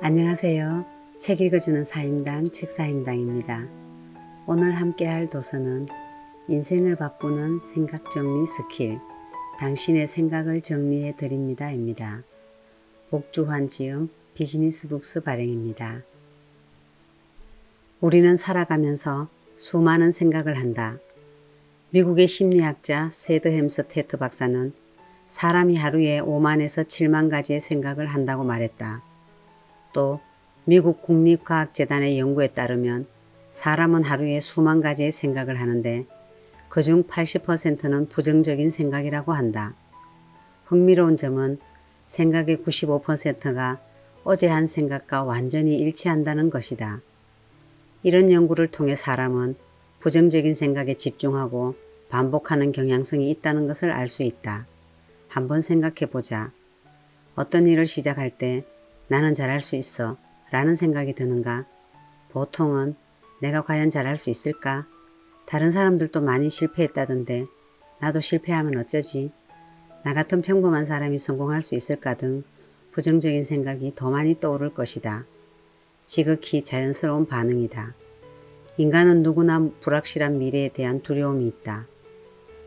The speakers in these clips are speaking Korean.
안녕하세요. 책 읽어주는 사임당 책사임당입니다. 오늘 함께할 도서는 인생을 바꾸는 생각정리 스킬, 당신의 생각을 정리해 드립니다 입니다. 복주환 지음 비즈니스북스 발행입니다. 우리는 살아가면서 수많은 생각을 한다. 미국의 심리학자 세드 햄스테트 박사는 사람이 하루에 5만에서 7만 가지의 생각을 한다고 말했다. 또 미국 국립과학재단의 연구에 따르면 사람은 하루에 수만 가지의 생각을 하는데 그중 80%는 부정적인 생각이라고 한다. 흥미로운 점은 생각의 95%가 어제 한 생각과 완전히 일치한다는 것이다. 이런 연구를 통해 사람은 부정적인 생각에 집중하고 반복하는 경향성이 있다는 것을 알 수 있다. 한번 생각해 보자. 어떤 일을 시작할 때 나는 잘할 수 있어 라는 생각이 드는가? 보통은 내가 과연 잘할 수 있을까? 다른 사람들도 많이 실패했다던데 나도 실패하면 어쩌지? 나 같은 평범한 사람이 성공할 수 있을까 등 부정적인 생각이 더 많이 떠오를 것이다. 지극히 자연스러운 반응이다. 인간은 누구나 불확실한 미래에 대한 두려움이 있다.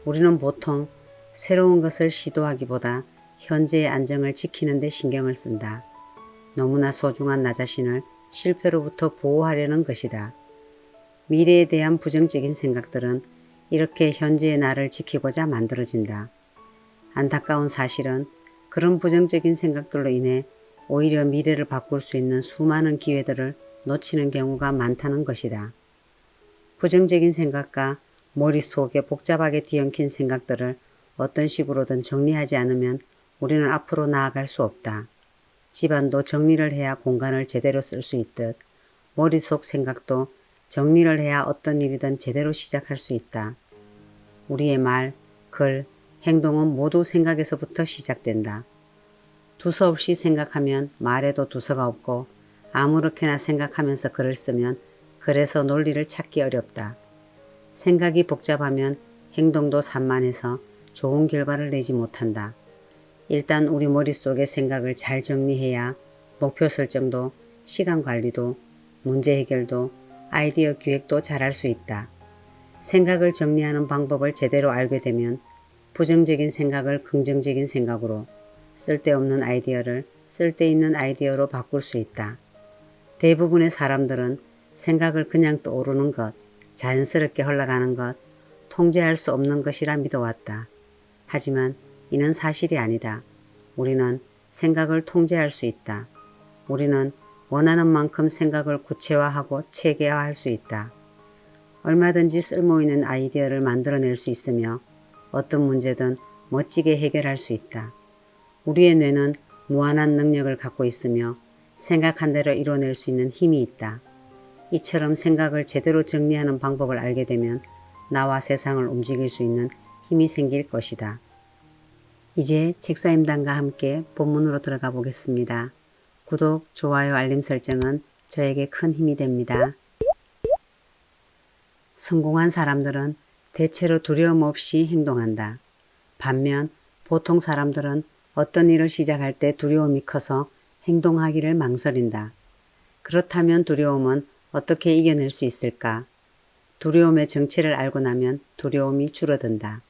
우리는 보통 새로운 것을 시도하기보다 현재의 안정을 지키는 데 신경을 쓴다. 너무나 소중한 나 자신을 실패로부터 보호하려는 것이다. 미래에 대한 부정적인 생각들은 이렇게 현재의 나를 지키고자 만들어진다. 안타까운 사실은 그런 부정적인 생각들로 인해 오히려 미래를 바꿀 수 있는 수많은 기회들을 놓치는 경우가 많다는 것이다. 부정적인 생각과 머릿속에 복잡하게 뒤엉킨 생각들을 어떤 식으로든 정리하지 않으면 우리는 앞으로 나아갈 수 없다. 집안도 정리를 해야 공간을 제대로 쓸 수 있듯 머릿속 생각도 정리를 해야 어떤 일이든 제대로 시작할 수 있다. 우리의 말, 글, 행동은 모두 생각에서부터 시작된다. 두서 없이 생각하면 말에도 두서가 없고 아무렇게나 생각하면서 글을 쓰면 글에서 논리를 찾기 어렵다. 생각이 복잡하면 행동도 산만해서 좋은 결과를 내지 못한다. 일단 우리 머릿속의 생각을 잘 정리해야 목표 설정도, 시간 관리도, 문제 해결도, 아이디어 기획도 잘할 수 있다. 생각을 정리하는 방법을 제대로 알게 되면 부정적인 생각을 긍정적인 생각으로, 쓸데없는 아이디어를 쓸데있는 아이디어로 바꿀 수 있다. 대부분의 사람들은 생각을 그냥 떠오르는 것, 자연스럽게 흘러가는 것, 통제할 수 없는 것이라 믿어왔다. 하지만 이는 사실이 아니다. 우리는 생각을 통제할 수 있다. 우리는 원하는 만큼 생각을 구체화하고 체계화할 수 있다. 얼마든지 쓸모있는 아이디어를 만들어낼 수 있으며 어떤 문제든 멋지게 해결할 수 있다. 우리의 뇌는 무한한 능력을 갖고 있으며 생각한 대로 이뤄낼 수 있는 힘이 있다. 이처럼 생각을 제대로 정리하는 방법을 알게 되면 나와 세상을 움직일 수 있는 힘이 생길 것이다. 이제 책사임당과 함께 본문으로 들어가 보겠습니다. 구독, 좋아요, 알림 설정은 저에게 큰 힘이 됩니다. 성공한 사람들은 대체로 두려움 없이 행동한다. 반면 보통 사람들은 어떤 일을 시작할 때 두려움이 커서 행동하기를 망설인다. 그렇다면 두려움은 어떻게 이겨낼 수 있을까? 두려움의 정체를 알고 나면 두려움이 줄어든다.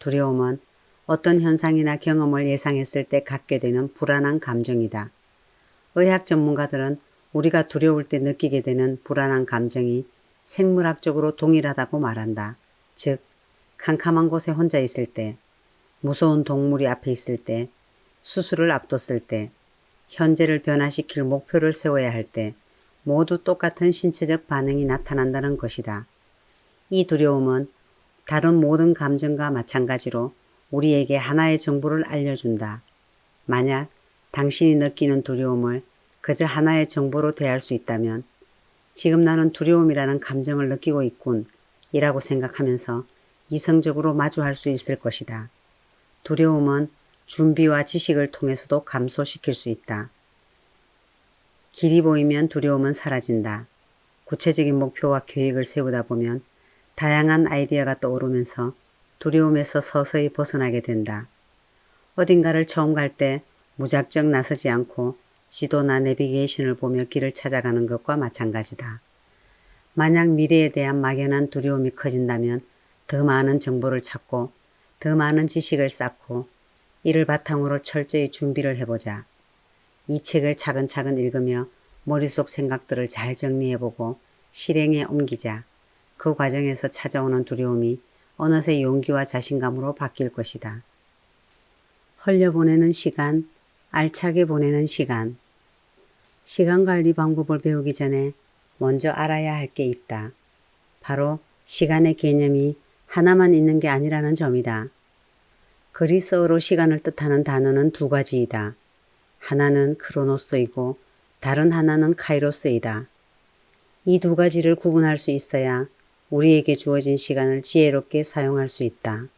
두려움은 어떤 현상이나 경험을 예상했을 때 갖게 되는 불안한 감정이다. 의학 전문가들은 우리가 두려울 때 느끼게 되는 불안한 감정이 생물학적으로 동일하다고 말한다. 즉, 캄캄한 곳에 혼자 있을 때, 무서운 동물이 앞에 있을 때, 수술을 앞뒀을 때, 현재를 변화시킬 목표를 세워야 할 때 모두 똑같은 신체적 반응이 나타난다는 것이다. 이 두려움은 다른 모든 감정과 마찬가지로 우리에게 하나의 정보를 알려준다. 만약 당신이 느끼는 두려움을 그저 하나의 정보로 대할 수 있다면 지금 나는 두려움이라는 감정을 느끼고 있군 이라고 생각하면서 이성적으로 마주할 수 있을 것이다. 두려움은 준비와 지식을 통해서도 감소시킬 수 있다. 길이 보이면 두려움은 사라진다. 구체적인 목표와 계획을 세우다 보면 다양한 아이디어가 떠오르면서 두려움에서 서서히 벗어나게 된다. 어딘가를 처음 갈 때 무작정 나서지 않고 지도나 내비게이션을 보며 길을 찾아가는 것과 마찬가지다. 만약 미래에 대한 막연한 두려움이 커진다면 더 많은 정보를 찾고 더 많은 지식을 쌓고 이를 바탕으로 철저히 준비를 해보자. 이 책을 차근차근 읽으며 머릿속 생각들을 잘 정리해보고 실행에 옮기자. 그 과정에서 찾아오는 두려움이 어느새 용기와 자신감으로 바뀔 것이다. 흘려보내는 시간, 알차게 보내는 시간. 시간관리 방법을 배우기 전에 먼저 알아야 할 게 있다. 바로 시간의 개념이 하나만 있는 게 아니라는 점이다. 그리스어로 시간을 뜻하는 단어는 두 가지이다. 하나는 크로노스이고 다른 하나는 카이로스이다. 이 두 가지를 구분할 수 있어야 우리에게 주어진 시간을 지혜롭게 사용할 수 있다.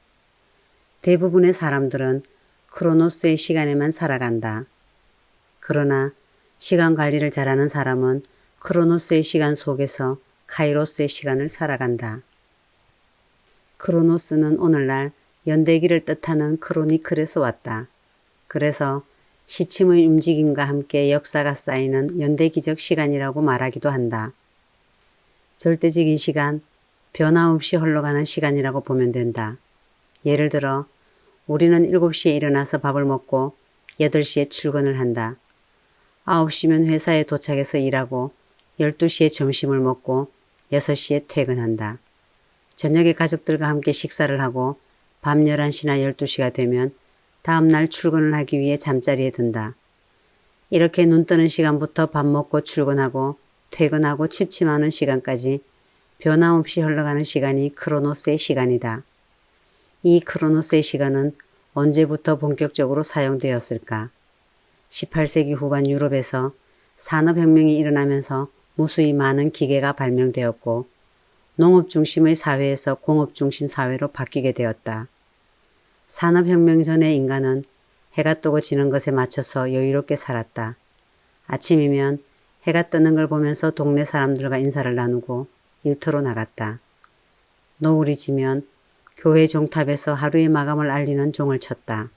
대부분의 사람들은 크로노스의 시간에만 살아간다. 그러나 시간 관리를 잘하는 사람은 크로노스의 시간 속에서 카이로스의 시간을 살아간다. 크로노스는 오늘날 연대기를 뜻하는 크로니클에서 왔다. 그래서 시침의 움직임과 함께 역사가 쌓이는 연대기적 시간이라고 말하기도 한다. 절대적인 시간, 변화없이 흘러가는 시간이라고 보면 된다. 예를 들어 우리는 7시에 일어나서 밥을 먹고 8시에 출근을 한다. 9시면 회사에 도착해서 일하고 12시에 점심을 먹고 6시에 퇴근한다. 저녁에 가족들과 함께 식사를 하고 밤 11시나 12시가 되면 다음날 출근을 하기 위해 잠자리에 든다. 이렇게 눈 뜨는 시간부터 밥 먹고 출근하고 퇴근하고 취침하는 시간까지 변함없이 흘러가는 시간이 크로노스의 시간이다. 이 크로노스의 시간은 언제부터 본격적으로 사용되었을까? 18세기 후반 유럽에서 산업혁명이 일어나면서 무수히 많은 기계가 발명되었고 농업 중심의 사회에서 공업 중심 사회로 바뀌게 되었다. 산업혁명 전의 인간은 해가 뜨고 지는 것에 맞춰서 여유롭게 살았다. 아침이면 해가 뜨는 걸 보면서 동네 사람들과 인사를 나누고 일터로 나갔다. 노을이 지면 교회 종탑에서 하루의 마감을 알리는 종을 쳤다.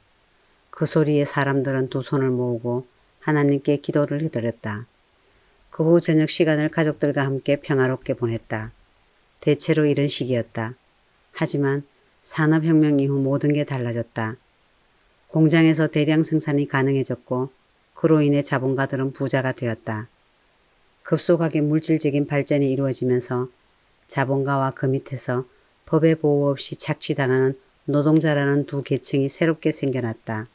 그 소리에 사람들은 두 손을 모으고 하나님께 기도를 드렸다. 그 후 저녁 시간을 가족들과 함께 평화롭게 보냈다. 대체로 이런 식이었다. 하지만 산업혁명 이후 모든 게 달라졌다. 공장에서 대량 생산이 가능해졌고 그로 인해 자본가들은 부자가 되었다. 급속하게 물질적인 발전이 이루어지면서 자본가와 그 밑에서 법의 보호 없이 착취당하는 노동자라는 두 계층이 새롭게 생겨났다.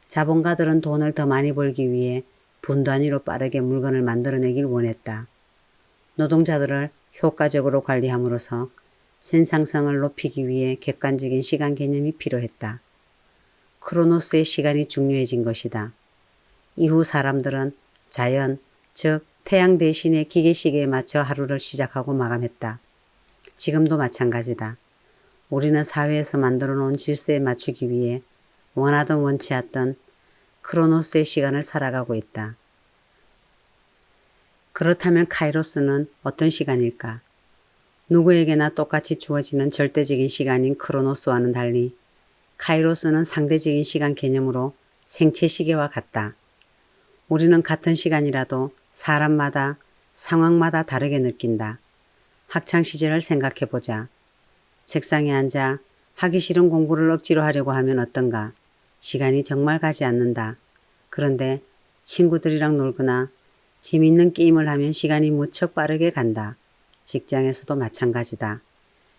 자본가들은 돈을 더 많이 벌기 위해 분 단위로 빠르게 물건을 만들어내길 원했다. 노동자들을 효과적으로 관리함으로써 생산성을 높이기 위해 객관적인 시간 개념이 필요했다. 크로노스의 시간이 중요해진 것이다. 이후 사람들은 자연, 즉 태양 대신에 기계시계에 맞춰 하루를 시작하고 마감했다. 지금도 마찬가지다. 우리는 사회에서 만들어 놓은 질서에 맞추기 위해 원하든 원치 않든 크로노스의 시간을 살아가고 있다. 그렇다면 카이로스는 어떤 시간일까? 누구에게나 똑같이 주어지는 절대적인 시간인 크로노스와는 달리 카이로스는 상대적인 시간 개념으로 생체 시계와 같다. 우리는 같은 시간이라도 사람마다 상황마다 다르게 느낀다. 학창시절을 생각해보자. 책상에 앉아 하기 싫은 공부를 억지로 하려고 하면 어떤가? 시간이 정말 가지 않는다. 그런데 친구들이랑 놀거나 재미있는 게임을 하면 시간이 무척 빠르게 간다. 직장에서도 마찬가지다.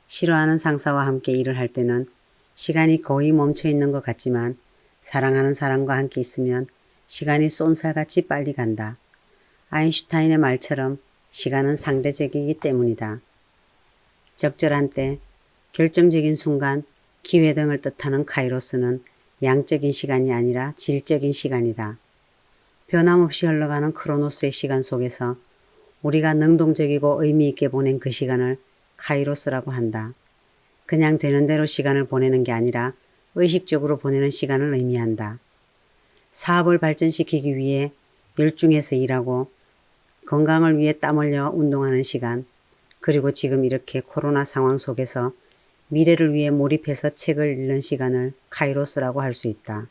싫어하는 상사와 함께 일을 할 때는 시간이 거의 멈춰 있는 것 같지만 사랑하는 사람과 함께 있으면 시간이 쏜살같이 빨리 간다. 아인슈타인의 말처럼 시간은 상대적이기 때문이다. 적절한 때, 결정적인 순간, 기회 등을 뜻하는 카이로스는 양적인 시간이 아니라 질적인 시간이다. 변함없이 흘러가는 크로노스의 시간 속에서 우리가 능동적이고 의미 있게 보낸 그 시간을 카이로스라고 한다. 그냥 되는 대로 시간을 보내는 게 아니라 의식적으로 보내는 시간을 의미한다. 사업을 발전시키기 위해 열중해서 일하고 건강을 위해 땀 흘려 운동하는 시간, 그리고 지금 이렇게 코로나 상황 속에서 미래를 위해 몰입해서 책을 읽는 시간을 카이로스라고 할 수 있다.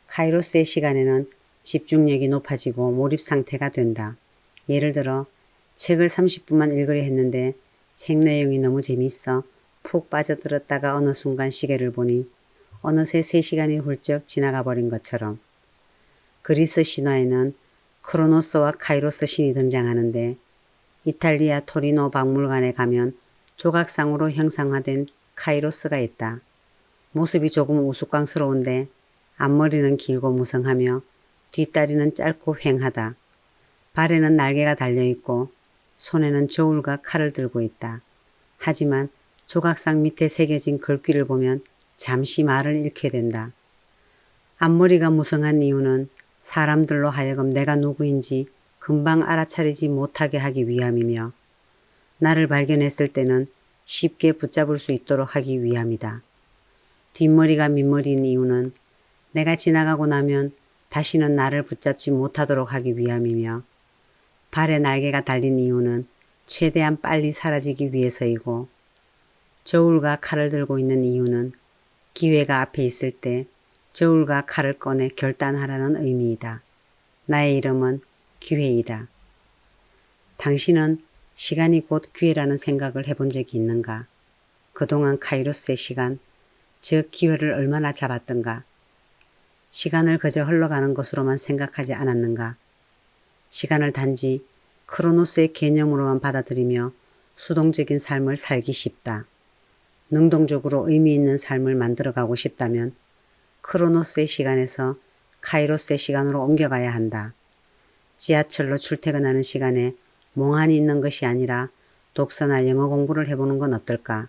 카이로스의 시간에는 집중력이 높아지고 몰입 상태가 된다. 예를 들어 책을 30분만 읽으려 했는데 책 내용이 너무 재미있어 푹 빠져들었다가 어느 순간 시계를 보니 어느새 3시간이 훌쩍 지나가 버린 것처럼. 그리스 신화에는 크로노스와 카이로스 신이 등장하는데 이탈리아 토리노 박물관에 가면 조각상으로 형상화된 카이로스가 있다. 모습이 조금 우스꽝스러운데 앞머리는 길고 무성하며 뒷다리는 짧고 휑하다. 발에는 날개가 달려있고 손에는 저울과 칼을 들고 있다. 하지만 조각상 밑에 새겨진 글귀를 보면 잠시 말을 잃게 된다. 앞머리가 무성한 이유는 사람들로 하여금 내가 누구인지 금방 알아차리지 못하게 하기 위함이며 나를 발견했을 때는 쉽게 붙잡을 수 있도록 하기 위함이다. 뒷머리가 민머리인 이유는 내가 지나가고 나면 다시는 나를 붙잡지 못하도록 하기 위함이며 발에 날개가 달린 이유는 최대한 빨리 사라지기 위해서이고 저울과 칼을 들고 있는 이유는 기회가 앞에 있을 때 저울과 칼을 꺼내 결단하라는 의미이다. 나의 이름은 기회이다. 당신은 시간이 곧 기회라는 생각을 해본 적이 있는가? 그동안 카이로스의 시간, 즉 기회를 얼마나 잡았던가? 시간을 그저 흘러가는 것으로만 생각하지 않았는가? 시간을 단지 크로노스의 개념으로만 받아들이며 수동적인 삶을 살기 쉽다. 능동적으로 의미 있는 삶을 만들어가고 싶다면 크로노스의 시간에서 카이로스의 시간으로 옮겨가야 한다. 지하철로 출퇴근하는 시간에 멍하니 있는 것이 아니라 독서나 영어 공부를 해보는 건 어떨까?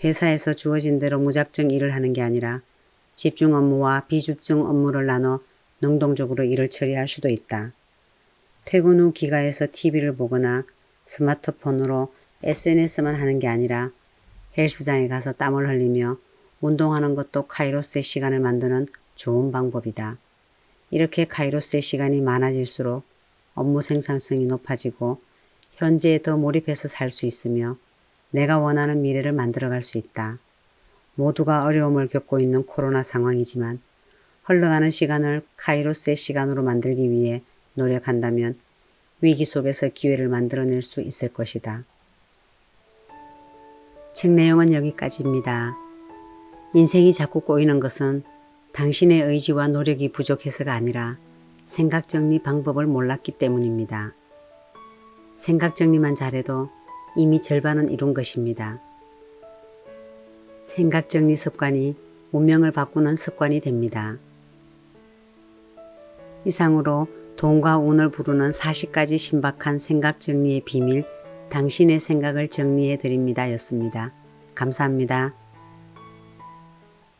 회사에서 주어진 대로 무작정 일을 하는 게 아니라 집중 업무와 비집중 업무를 나눠 능동적으로 일을 처리할 수도 있다. 퇴근 후 기가에서 TV를 보거나 스마트폰으로 SNS만 하는 게 아니라 헬스장에 가서 땀을 흘리며 운동하는 것도 카이로스의 시간을 만드는 좋은 방법이다. 이렇게 카이로스의 시간이 많아질수록 업무 생산성이 높아지고 현재에 더 몰입해서 살 수 있으며 내가 원하는 미래를 만들어갈 수 있다. 모두가 어려움을 겪고 있는 코로나 상황이지만 흘러가는 시간을 카이로스의 시간으로 만들기 위해 노력한다면 위기 속에서 기회를 만들어낼 수 있을 것이다. 책 내용은 여기까지입니다. 인생이 자꾸 꼬이는 것은 당신의 의지와 노력이 부족해서가 아니라 생각 정리 방법을 몰랐기 때문입니다. 생각 정리만 잘해도 이미 절반은 이룬 것입니다. 생각 정리 습관이 운명을 바꾸는 습관이 됩니다. 이상으로 돈과 운을 부르는 40가지 신박한 생각 정리의 비밀, 당신의 생각을 정리해 드립니다 였습니다. 감사합니다.